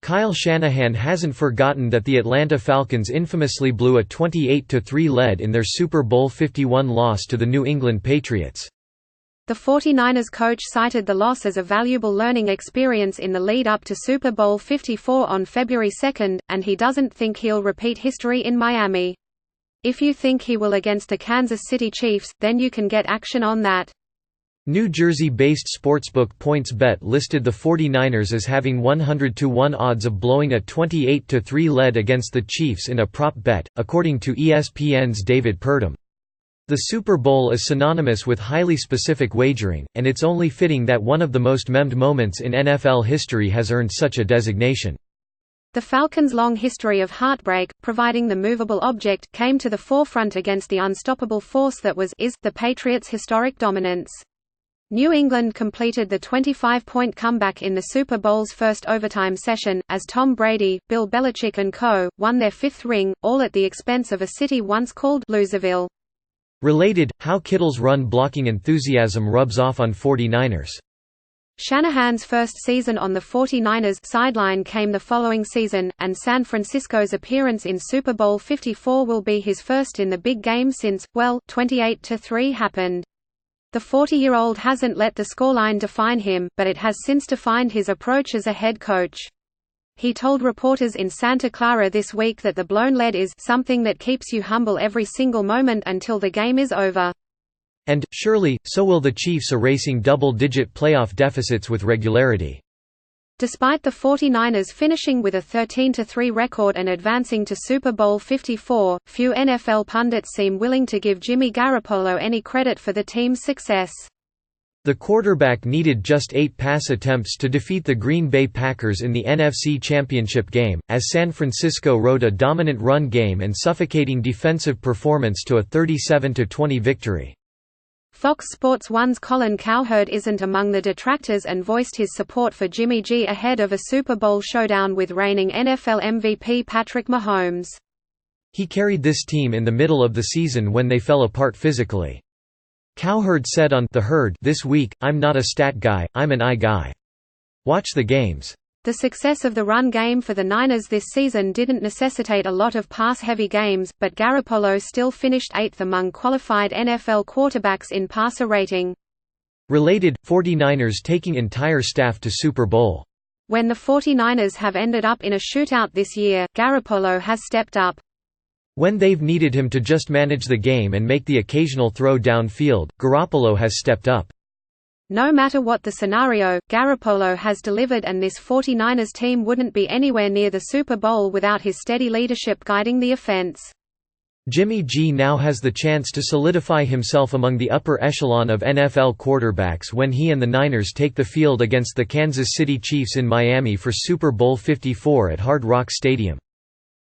Kyle Shanahan hasn't forgotten that the Atlanta Falcons infamously blew a 28-3 lead in their Super Bowl 51 loss to the New England Patriots. The 49ers coach cited the loss as a valuable learning experience in the lead-up to Super Bowl 54 on February 2, and he doesn't think he'll repeat history in Miami. "If you think he will against the Kansas City Chiefs, then you can get action on that." New Jersey-based sportsbook PointsBet listed the 49ers as having 100-1 odds of blowing a 28-3 lead against the Chiefs in a prop bet, according to ESPN's David Purdom. The Super Bowl is synonymous with highly specific wagering, and it's only fitting that one of the most memed moments in NFL history has earned such a designation. The Falcons' long history of heartbreak, providing the movable object, came to the forefront against the unstoppable force that is the Patriots' historic dominance. New England completed the 25-point comeback in the Super Bowl's first overtime session, as Tom Brady, Bill Belichick and co. won their fifth ring, all at the expense of a city once called Loserville. Related, how Kittle's run-blocking enthusiasm rubs off on 49ers. Shanahan's first season on the 49ers sideline came the following season, and San Francisco's appearance in Super Bowl 54 will be his first in the big game since, 28-3 happened. The 40-year-old hasn't let the scoreline define him, but it has since defined his approach as a head coach. He told reporters in Santa Clara this week that the blown lead is something that keeps you humble every single moment until the game is over. And, surely, so will the Chiefs erasing double-digit playoff deficits with regularity. Despite the 49ers finishing with a 13-3 record and advancing to Super Bowl 54, few NFL pundits seem willing to give Jimmy Garoppolo any credit for the team's success. The quarterback needed just 8 pass attempts to defeat the Green Bay Packers in the NFC Championship game, as San Francisco rode a dominant run game and suffocating defensive performance to a 37-20 victory. Fox Sports 1's Colin Cowherd isn't among the detractors and voiced his support for Jimmy G ahead of a Super Bowl showdown with reigning NFL MVP Patrick Mahomes. He carried this team in the middle of the season when they fell apart physically. Cowherd said on The Herd this week, "I'm not a stat guy, I'm an eye guy. Watch the games." The success of the run game for the Niners this season didn't necessitate a lot of pass-heavy games, but Garoppolo still finished 8th among qualified NFL quarterbacks in passer rating. Related, 49ers taking entire staff to Super Bowl. When the 49ers have ended up in a shootout this year, Garoppolo has stepped up. When they've needed him to just manage the game and make the occasional throw downfield, Garoppolo has stepped up. No matter what the scenario, Garoppolo has delivered, and this 49ers team wouldn't be anywhere near the Super Bowl without his steady leadership guiding the offense. Jimmy G now has the chance to solidify himself among the upper echelon of NFL quarterbacks when he and the Niners take the field against the Kansas City Chiefs in Miami for Super Bowl 54 at Hard Rock Stadium.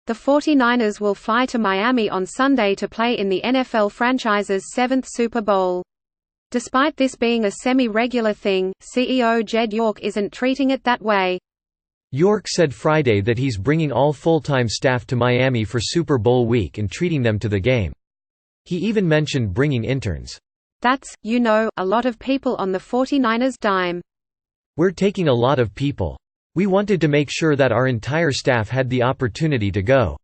The 49ers will fly to Miami on Sunday to play in the NFL franchise's 7th Super Bowl. Despite this being a semi-regular thing, CEO Jed York isn't treating it that way. York said Friday that he's bringing all full-time staff to Miami for Super Bowl week and treating them to the game. He even mentioned bringing interns. That's, a lot of people on the 49ers' dime. We're taking a lot of people. We wanted to make sure that our entire staff had the opportunity to go,"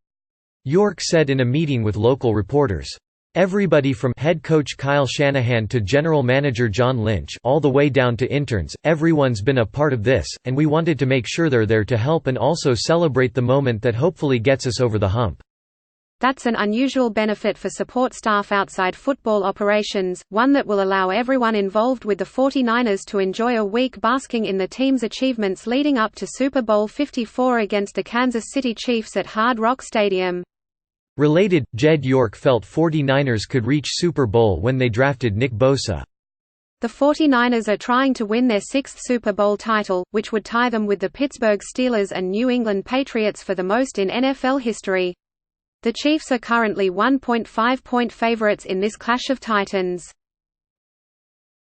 York said in a meeting with local reporters. Everybody from head coach Kyle Shanahan to general manager John Lynch all the way down to interns, everyone's been a part of this, and we wanted to make sure they're there to help and also celebrate the moment that hopefully gets us over the hump. That's an unusual benefit for support staff outside football operations, one that will allow everyone involved with the 49ers to enjoy a week basking in the team's achievements leading up to Super Bowl 54 against the Kansas City Chiefs at Hard Rock Stadium. Related, Jed York felt 49ers could reach Super Bowl when they drafted Nick Bosa. The 49ers are trying to win their 6th Super Bowl title, which would tie them with the Pittsburgh Steelers and New England Patriots for the most in NFL history. The Chiefs are currently 1.5-point favorites in this clash of titans.